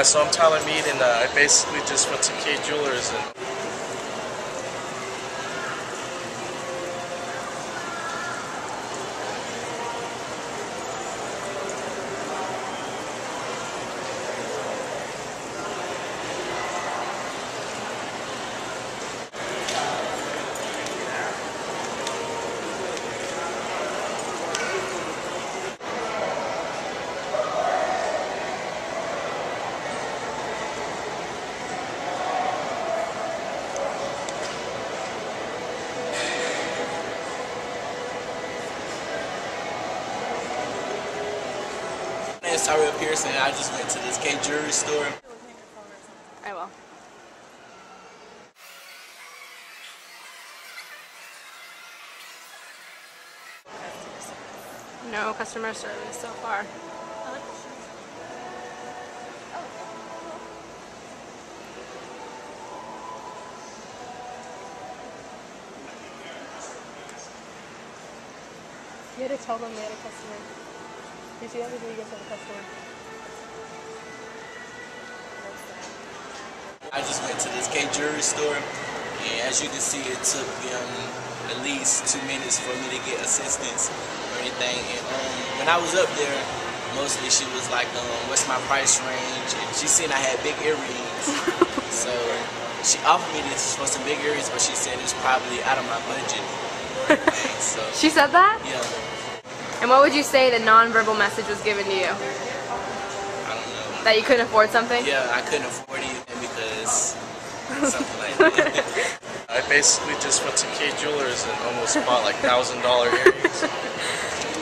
So I'm Tyler Mead, and I basically just went to K Jewelers and It's Tyrell Pearson, and I just went to this K jewelry store. I will. No customer service so far. You had to tell them they had a customer. You see everything you get to the customer. I just went to this K jewelry store, and as you can see, it took them at least 2 minutes for me to get assistance or anything. And when I was up there, mostly she was like, what's my price range? And she seen I had big earrings. So she offered me this for some big earrings, but she said it's probably out of my budget. So, She said that? yeah. And what would you say the nonverbal message was given to you? I don't know. That you couldn't afford something? Yeah, I couldn't afford anything because something like that. I basically just went to K Jewelers and almost bought like $1,000 earrings.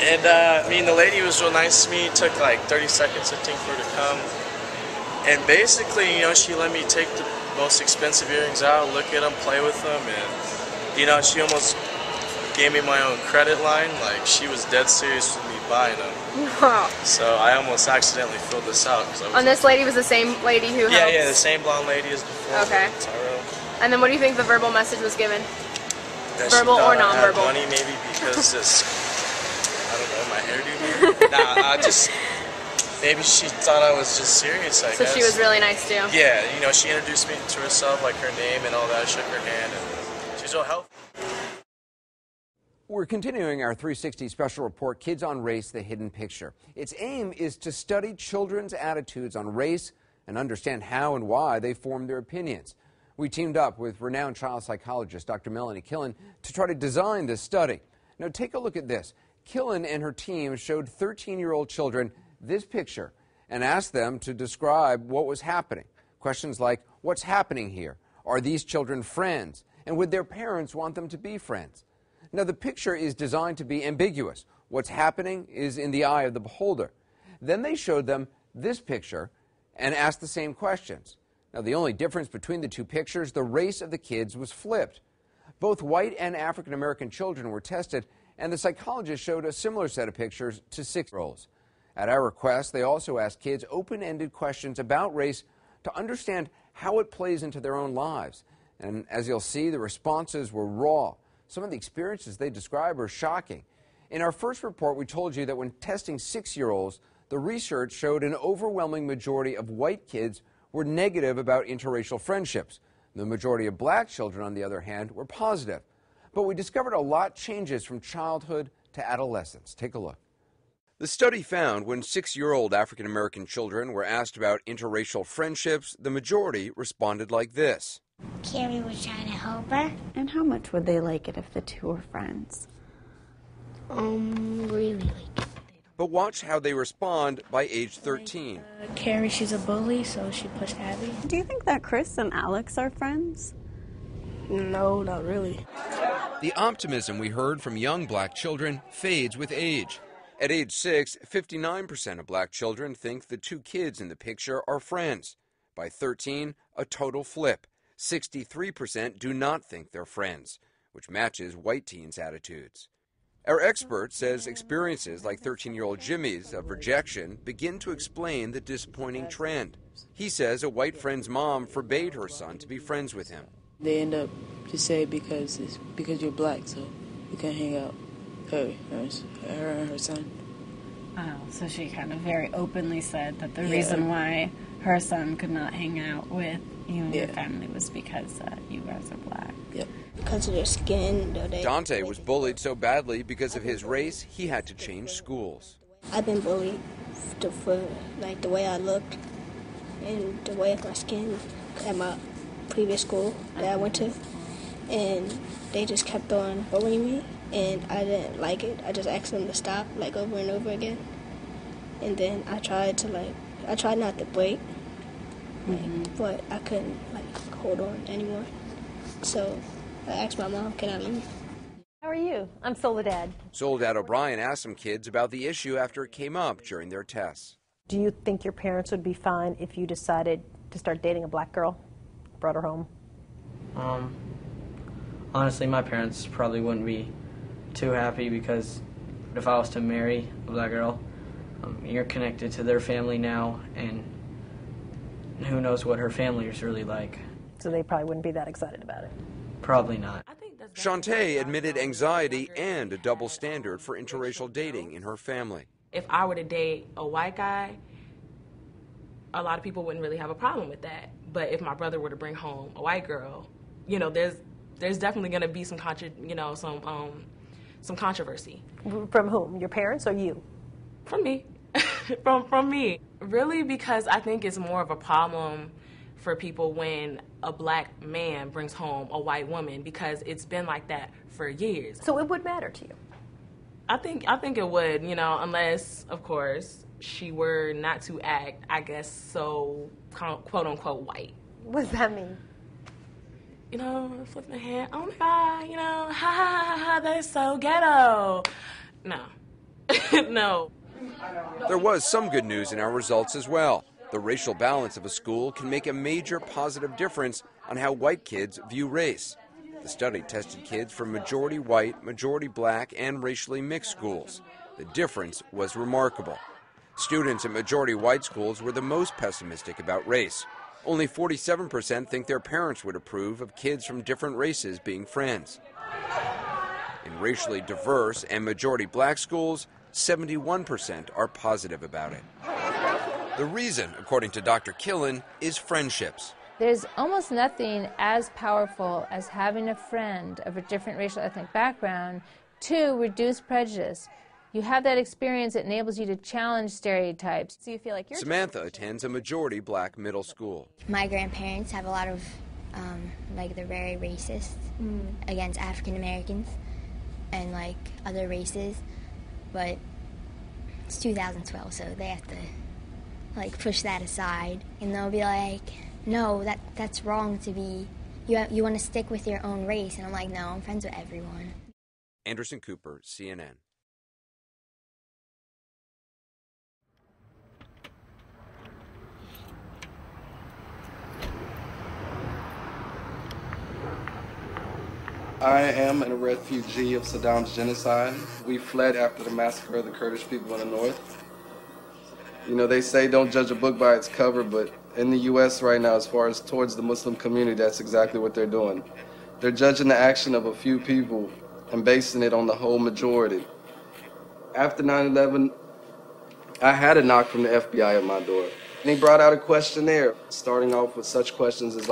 And I mean, the lady was real nice to me. It took like 30 seconds, I think, for her to come. And basically, you know, she let me take the most expensive earrings out, look at them, play with them, and you know, she almost gave me my own credit line. Like, she was dead serious with me buying them. Wow. So I almost accidentally filled this out. And this lady was the same lady who helped? Yeah, the same blonde lady as before. Okay. Tyrell. And then what do you think the verbal message was given? That Verbal she or thought I had nonverbal? money maybe because this, I don't know, my hairdo. Nah, I just, maybe she thought I was just serious, I So guess. she was really nice too? Yeah, you know, she introduced me to herself, like her name and all that, shook her hand, and she's real helpful. We're continuing our 360 special report, Kids on Race, The Hidden Picture. Its aim is to study children's attitudes on race and understand how and why they form their opinions. We teamed up with renowned child psychologist Dr. Melanie Killen to try to design this study. Now take a look at this. Killen and her team showed 13-year-old children this picture and asked them to describe what was happening. Questions like, what's happening here? Are these children friends? And would their parents want them to be friends? Now, the picture is designed to be ambiguous. What's happening is in the eye of the beholder. Then they showed them this picture and asked the same questions. Now, the only difference between the two pictures, the race of the kids was flipped. Both white and African American children were tested, and the psychologist showed a similar set of pictures to 6-year-olds. At our request, they also asked kids open-ended questions about race to understand how it plays into their own lives. And as you'll see, the responses were raw. Some of the experiences they describe are shocking. In our first report, we told you that when testing 6-year-olds, the research showed an overwhelming majority of white kids were negative about interracial friendships. The majority of black children, on the other hand, were positive. But we discovered a lot changes from childhood to adolescence. Take a look. The study found when 6-year-old African American children were asked about interracial friendships, the majority responded like this. Carrie was trying to help her. And how much would they like it if the two were friends? Really like it. But watch how they respond by age 13. Carrie, she's a bully, so she pushed Abby. Do you think that Chris and Alex are friends? No, not really. The optimism we heard from young black children fades with age. At age 6, 59% of black children think the two kids in the picture are friends. By 13, a total flip. 63% do not think they're friends, which matches white teens' attitudes. Our expert says experiences like 13-year-old Jimmy's of rejection begin to explain the disappointing trend. He says a white friend's mom forbade her son to be friends with him. They end up just saying because you're black, so you can't hang out. Her and her son. Oh, so she kind of very openly said that the reason why her son could not hang out with you and your family was because you guys are black. Yep. Because of their skin. Dante was bullied so badly because of his race, he had to change schools. I've been bullied for like the way I looked and the way of my skin at my previous school that I went to. And they just kept on bullying me, and I didn't like it. I just asked them to stop, like, over and over again. And then I tried not to break, but I couldn't, like, hold on anymore. So I asked my mom, can I leave? How are you? I'm Soledad. Soledad O'Brien asked some kids about the issue after it came up during their tests. Do you think your parents would be fine if you decided to start dating a black girl, brought her home? Honestly, my parents probably wouldn't be too happy because if I was to marry a black girl, you're connected to their family now, and who knows what her family is really like. So they probably wouldn't be that excited about it. Probably not. Shantae admitted anxiety and a double standard for interracial dating in her family. If I were to date a white guy, a lot of people wouldn't really have a problem with that. But if my brother were to bring home a white girl, you know, there's definitely going to be some controversy. From whom? Your parents or you? From me. from me. Really, because I think it's more of a problem for people when a black man brings home a white woman, because it's been like that for years. So it would matter to you? I think it would, you know, unless, of course, she were not to act, I guess, so quote-unquote white. What does that mean? You know, flipping the hand, oh my God, you know, ha ha ha ha, that is so ghetto. No. No. There was some good news in our results as well. The racial balance of a school can make a major positive difference on how white kids view race. The study tested kids from majority white, majority black, and racially mixed schools. The difference was remarkable. Students in majority white schools were the most pessimistic about race. Only 47% think their parents would approve of kids from different races being friends. In racially diverse and majority black schools, 71% are positive about it. The reason, according to Dr. Killen, is friendships. There's almost nothing as powerful as having a friend of a different racial ethnic background to reduce prejudice. You have that experience, it enables you to challenge stereotypes. So you feel like you're... Samantha attends a majority black middle school. My grandparents have a lot of, they're very racist against African Americans and, other races. But it's 2012, so they have to, push that aside. And they'll be like, no, that's wrong to be, you want to stick with your own race. And I'm like, no, I'm friends with everyone. Anderson Cooper, CNN. I am a refugee of Saddam's genocide. We fled after the massacre of the Kurdish people in the north. You know, they say don't judge a book by its cover, but in the U.S. right now, as far as towards the Muslim community, that's exactly what they're doing. They're judging the action of a few people and basing it on the whole majority. After 9/11, I had a knock from the FBI at my door. And he brought out a questionnaire, starting off with such questions as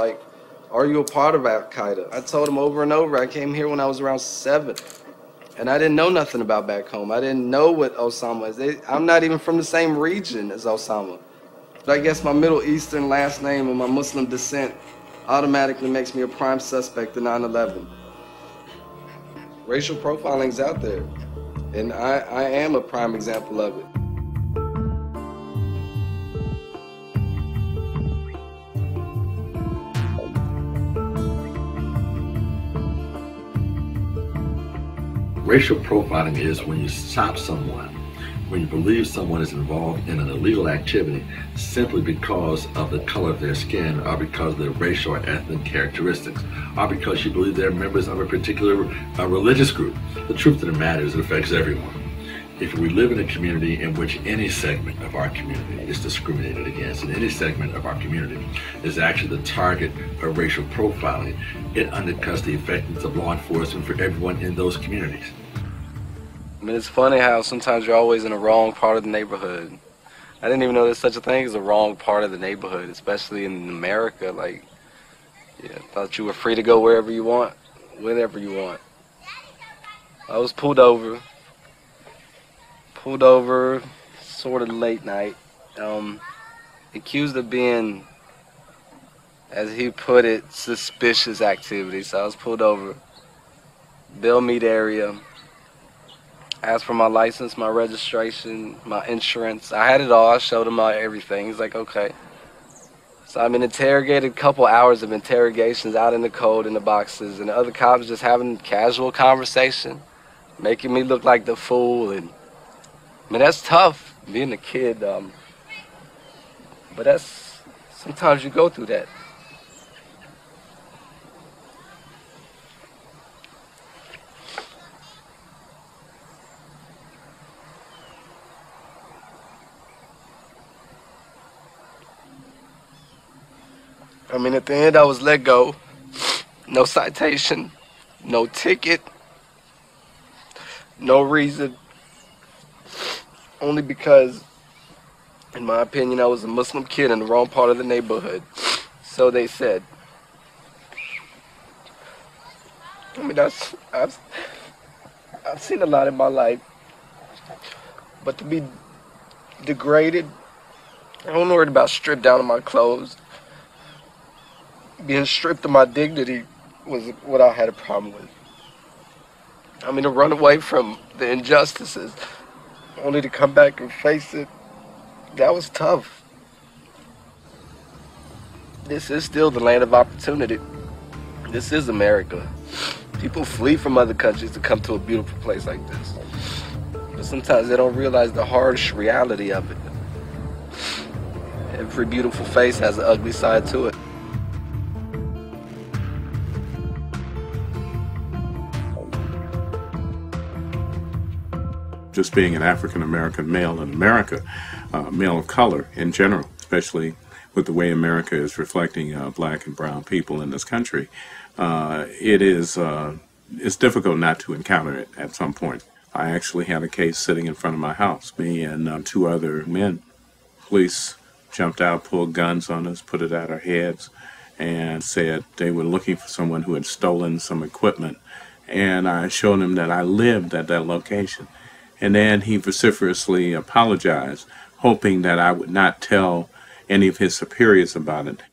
are you a part of Al-Qaeda? I told him over and over, I came here when I was around 7. And I didn't know nothing about back home. I didn't know what Osama is. I'm not even from the same region as Osama. But I guess my Middle Eastern last name and my Muslim descent automatically makes me a prime suspect in 9/11. Racial profiling's out there, and I am a prime example of it. Racial profiling is when you stop someone, when you believe someone is involved in an illegal activity simply because of the color of their skin or because of their racial or ethnic characteristics or because you believe they're members of a particular religious group. The truth of the matter is it affects everyone. If we live in a community in which any segment of our community is discriminated against and any segment of our community is actually the target of racial profiling, it undercuts the effectiveness of law enforcement for everyone in those communities. I mean, it's funny how sometimes you're always in the wrong part of the neighborhood. I didn't even know there's such a thing as the wrong part of the neighborhood, especially in America. Like, yeah, thought you were free to go wherever you want, whenever you want. I was pulled over sort of late night, accused of being, as he put it, suspicious activity. So I was pulled over, Bill Mead area, asked for my license, my registration, my insurance. I had it all. I showed him everything. He's like, okay. So I've been interrogated, a couple hours of interrogations out in the cold in the boxes, and the other cops just having casual conversation, making me look like the fool. And I mean, that's tough, being a kid. But that's, sometimes you go through that. I mean, at the end, I was let go. No citation, no ticket, no reason. Only because, in my opinion, I was a Muslim kid in the wrong part of the neighborhood. So they said. I mean, I've seen a lot in my life. But to be degraded, I wasn't worried about stripped down of my clothes. Being stripped of my dignity was what I had a problem with. I mean, to run away from the injustices, only to come back and face it, that was tough. This is still the land of opportunity. This is America. People flee from other countries to come to a beautiful place like this. But sometimes they don't realize the harsh reality of it. Every beautiful face has an ugly side to it. Just being an African-American male in America, male of color in general, especially with the way America is reflecting black and brown people in this country, it's difficult not to encounter it at some point. I actually had a case sitting in front of my house, me and two other men. Police jumped out, pulled guns on us, put it at our heads, and said they were looking for someone who had stolen some equipment. And I showed him that I lived at that location. And then he vociferously apologized, hoping that I would not tell any of his superiors about it.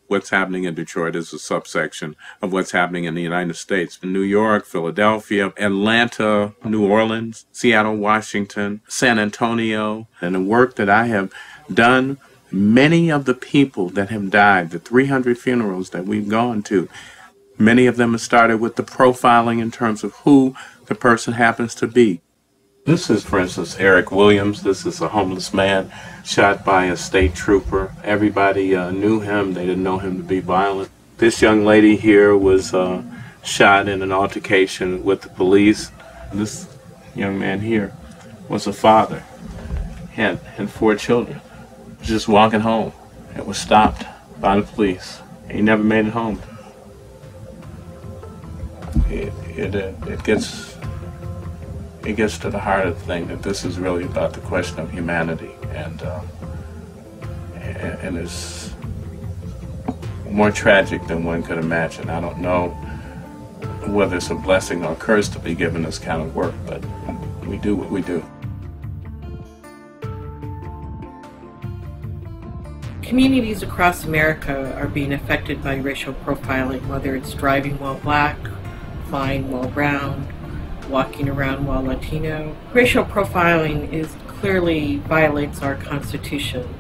What's happening in Detroit is a subsection of what's happening in the United States. In New York, Philadelphia, Atlanta, New Orleans, Seattle, Washington, San Antonio. And the work that I have done, many of the people that have died, the 300 funerals that we've gone to, many of them have started with the profiling in terms of who the person happens to be. This is, for instance, Eric Williams. This is a homeless man shot by a state trooper. Everybody knew him. They didn't know him to be violent. This young lady here was shot in an altercation with the police. This young man here was a father, had 4 children. Just walking home and was stopped by the police. He never made it home. It gets to the heart of the thing that this is really about the question of humanity, and it's more tragic than one could imagine. I don't know whether it's a blessing or a curse to be given this kind of work, but we do what we do. Communities across America are being affected by racial profiling, whether it's driving while black, flying while brown, walking around while Latino. Racial profiling clearly violates our Constitution,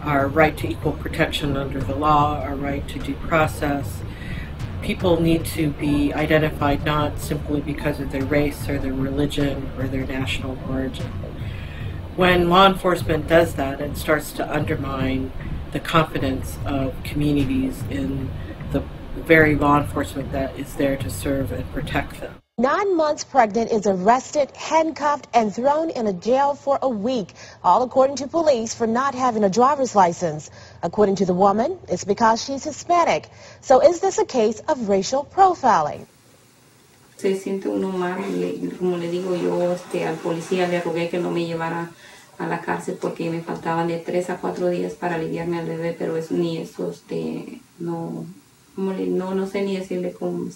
our right to equal protection under the law, our right to due process. People need to be identified not simply because of their race or their religion or their national origin. When law enforcement does that, it starts to undermine the confidence of communities in the very law enforcement that is there to serve and protect them. 9 months pregnant is arrested, handcuffed, and thrown in a jail for a week, all according to police for not having a driver's license. According to the woman, it's because she's Hispanic. So is this a case of racial profiling? Se siente uno mal, como le digo yo al policía le rogué que no me llevara a la cárcel porque me faltaban de 3 a 4 días para aliviarme al bebé, pero es ni eso, no, no sé ni decirle cómo,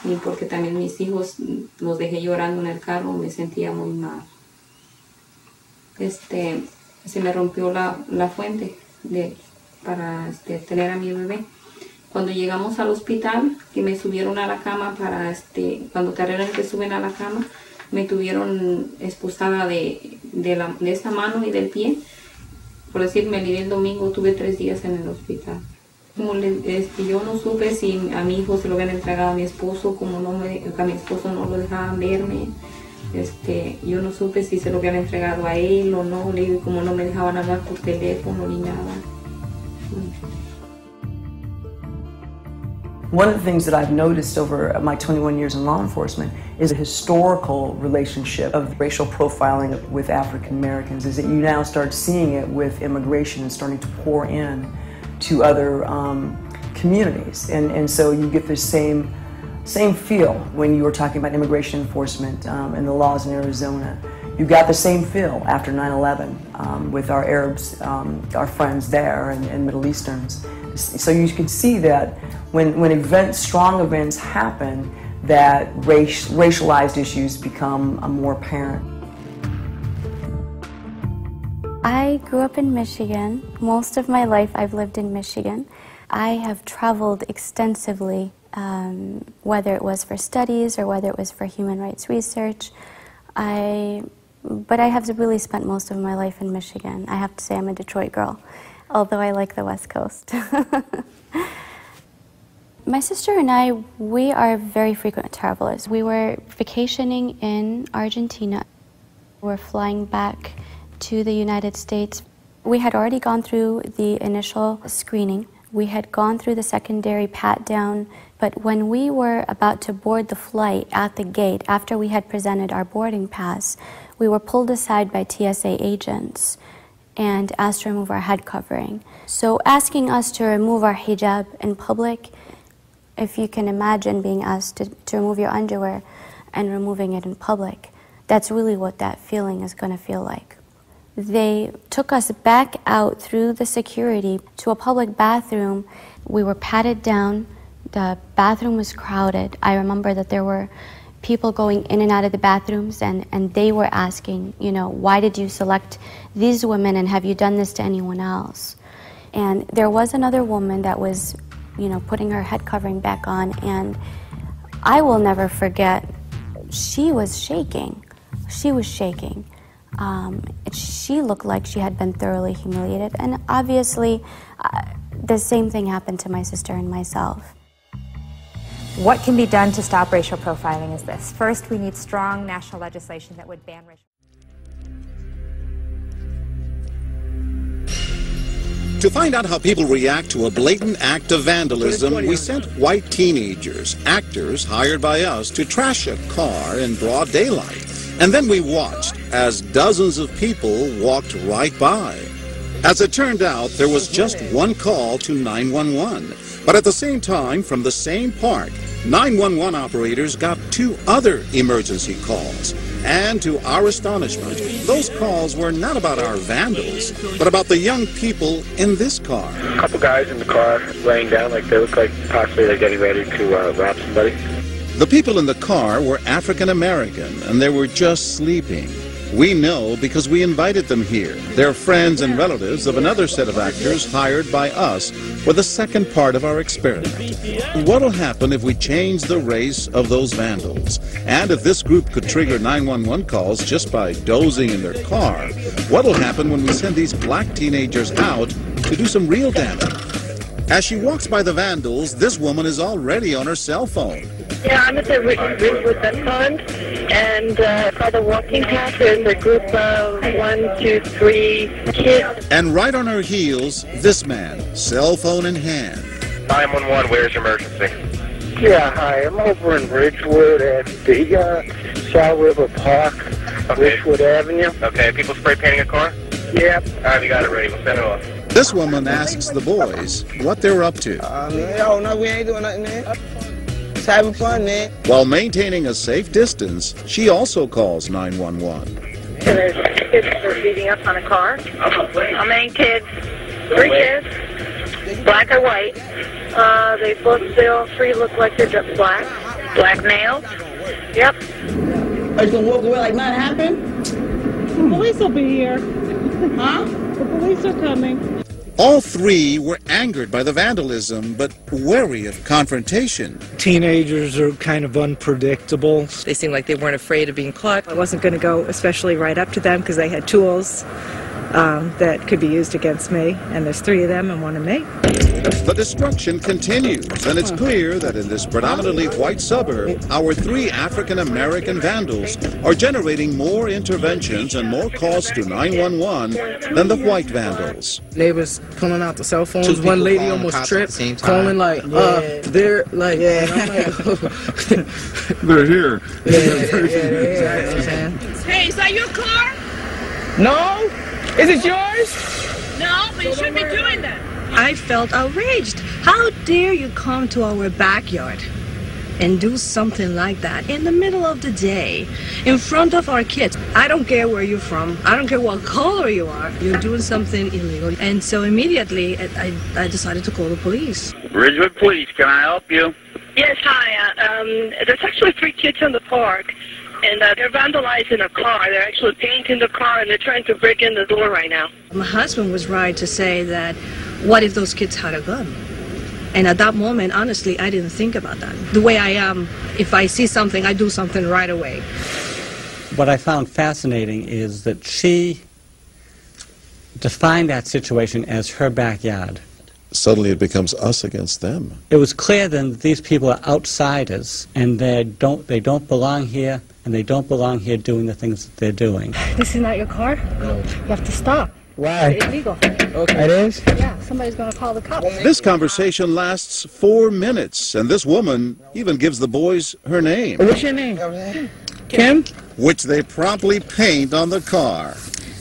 ni porque también mis hijos los dejé llorando en el carro, me sentía muy mal. Se me rompió la fuente para tener a mi bebé. Cuando llegamos al hospital, que me subieron a la cama cuando terrenalmente suben a la cama, me tuvieron expulsada de esta mano y del pie. Por decir, me alivié el domingo, tuve 3 días en el hospital. Yo no supe si a mi hijo se lo habían entregado a mi esposo, a mi esposo no lo dejaban verme. Yo no supe si se lo habían entregado a él o no, como no me dejaban hablar por teléfono ni nada. One of the things that I've noticed over my 21 years in law enforcement is a historical relationship of racial profiling with African Americans, is that you now start seeing it with immigration and starting to pour in to other communities. And so you get the same feel when you were talking about immigration enforcement and the laws in Arizona. You got the same feel after 9/11 with our Arabs, our friends there, and Middle Easterns. So you can see that when strong events happen, that racialized issues become more apparent. I grew up in Michigan. Most of my life I've lived in Michigan. I have traveled extensively, whether it was for studies or whether it was for human rights research. But I have really spent most of my life in Michigan. I have to say I'm a Detroit girl, although I like the West Coast. My sister and I, we are very frequent travelers. We were vacationing in Argentina. We're flying back to the United States. We had already gone through the initial screening. We had gone through the secondary pat-down, but when we were about to board the flight at the gate, after we had presented our boarding pass, we were pulled aside by TSA agents and asked to remove our head covering. So asking us to remove our hijab in public, if you can imagine being asked to remove your underwear and removing it in public, that's really what that feeling is going to feel like. They took us back out through the security to a public bathroom. We were patted down. The bathroom was crowded. I remember that there were people going in and out of the bathrooms, and they were asking, why did you select these women, and have you done this to anyone else? And there was another woman that was, putting her head covering back on, and I will never forget, she was shaking. She was shaking. She looked like she had been thoroughly humiliated, and obviously the same thing happened to my sister and myself. What can be done to stop racial profiling is this. First, we need strong national legislation that would ban racial. To find out how people react to a blatant act of vandalism, we sent white teenagers, actors hired by us, to trash a car in broad daylight. And then we watched as dozens of people walked right by. As it turned out, there was just one call to 911. But at the same time, from the same park, 911 operators got 2 other emergency calls. And to our astonishment, those calls were not about our vandals, but about the young people in this car. A couple guys in the car laying down like they look like possibly they're getting ready to rob somebody. The people in the car were African American, and they were just sleeping. We know because we invited them here. They're friends and relatives of another set of actors hired by us for the second part of our experiment. What'll happen if we change the race of those vandals? And if this group could trigger 911 calls just by dozing in their car, what'll happen when we send these black teenagers out to do some real damage? As she walks by the vandals, this woman is already on her cell phone. Yeah, I'm at the Ridgewood Vet Pond, and by the walking path, there's a group of 1, 2, 3 kids. And right on her heels, this man, cell phone in hand. 911, where's your emergency? Yeah, hi, I'm over in Ridgewood at the South River Park, Ridgewood Avenue. Okay, people spray painting a car? Yep. All right, you got it ready. We'll send it off. This woman asks the boys what they're up to. Yo, no, we ain't doing nothing, man. Just having fun, man. While maintaining a safe distance, she also calls 911. There's kids were beating up on a car. How many kids? 3 kids. Black or white. They all 3 look like they're just black. Black males. Yep. Are you gonna walk away like nothing happened? The police will be here. Huh? The police are coming. All 3 were angered by the vandalism, but wary of confrontation. Teenagers are kind of unpredictable. They seemed like they weren't afraid of being caught. I wasn't going to go especially right up to them because they had tools that could be used against me, and there's 3 of them and 1 of me. The destruction continues, and it's clear that in this predominantly white suburb, our 3 African-American vandals are generating more interventions and more calls to 911 than the white vandals. Neighbors pulling out the cell phones. One lady almost tripped, calling like, they're like, and I'm like, they're here. Hey, is that your car? No? Is it yours? No, but you shouldn't be doing that. I felt outraged. How dare you come to our backyard and do something like that in the middle of the day in front of our kids? I don't care where you're from. I don't care what color you are. You're doing something illegal. And so immediately I decided to call the police. Ridgewood Police, can I help you? Yes, hi. There's actually 3 kids in the park, and they're vandalizing a car. They're actually painting the car, and they're trying to break in the door right now. My husband was right to say that, what if those kids had a gun? And at that moment, honestly, I didn't think about that. The way I am, if I see something, I do something right away. What I found fascinating is that she defined that situation as her backyard. Suddenly it becomes us against them. It was clear then that these people are outsiders, and they don't belong here, and they don't belong here doing the things that they're doing. This is not your car? No. You have to stop. Why? It's illegal. Okay. It is? Yeah, somebody's going to call the cops. This conversation lasts 4 minutes, and this woman even gives the boys her name. What's your name? Kim? Which they promptly paint on the car.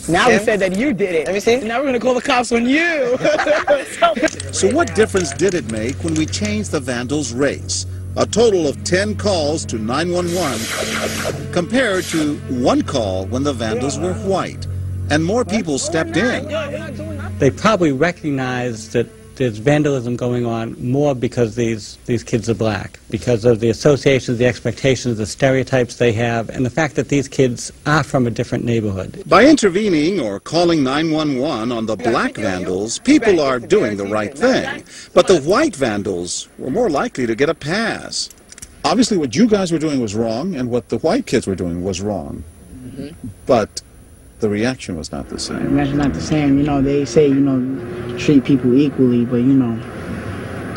Now we said that you did it. Let me see. Now we're going to call the cops on you. So what difference did it make when we changed the vandals' race? A total of 10 calls to 911 compared to 1 call when the vandals were white. And more people stepped in. They probably recognized that there's vandalism going on more because these kids are black, because of the associations, the expectations, the stereotypes they have, and the fact that these kids are from a different neighborhood. By intervening or calling 911 on the black vandals, people are doing the right thing. But the white vandals were more likely to get a pass. Obviously what you guys were doing was wrong, and what the white kids were doing was wrong. But the reaction was not the same. That's not the same. You know, they say, you know, treat people equally, but, you know,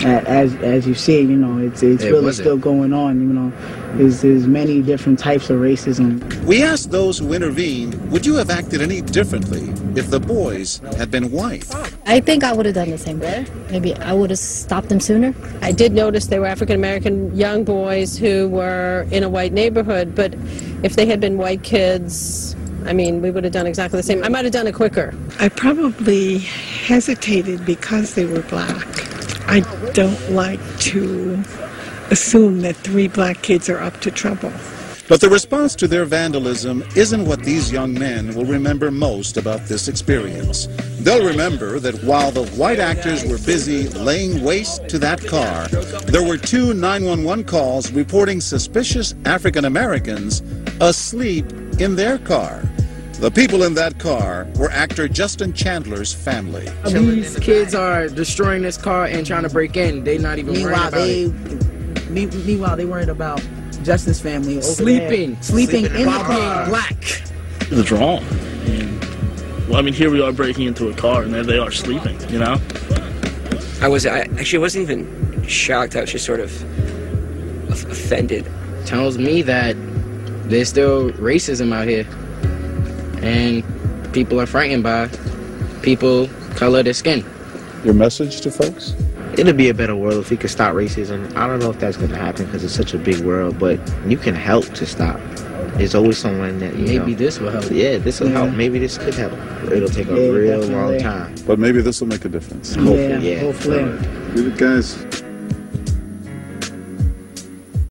as you see, you know, it's really still going on, you know. There's many different types of racism. We asked those who intervened, would you have acted any differently if the boys had been white? I think I would have done the same thing. Maybe I would have stopped them sooner. I did notice they were African-American young boys who were in a white neighborhood, but if they had been white kids, I mean, we would have done exactly the same. I might have done it quicker. I probably hesitated because they were black. I don't like to assume that 3 black kids are up to trouble. But the response to their vandalism isn't what these young men will remember most about this experience. They'll remember that while the white actors were busy laying waste to that car, there were 2 911 calls reporting suspicious African Americans asleep in their car. The people in that car were actor Justin Chandler's family. These kids are destroying this car and trying to break in. They're not even worried about it. Meanwhile, they worried about Justin's family sleeping in the car. Black. It's wrong. Well, I mean, here we are breaking into a car, and there they are sleeping, you know? I actually wasn't even shocked. I was just sort of offended. Tells me that there's still racism out here, and people are frightened by people color their skin. Your message to folks? It'd be a better world if we could stop racism. I don't know if that's going to happen because it's such a big world, but you can help to stop. There's always someone that, maybe this will help. Yeah, this will help. Maybe this could help. It'll take a real long time. But maybe this will make a difference. Hopefully, yeah. Hopefully. Guys,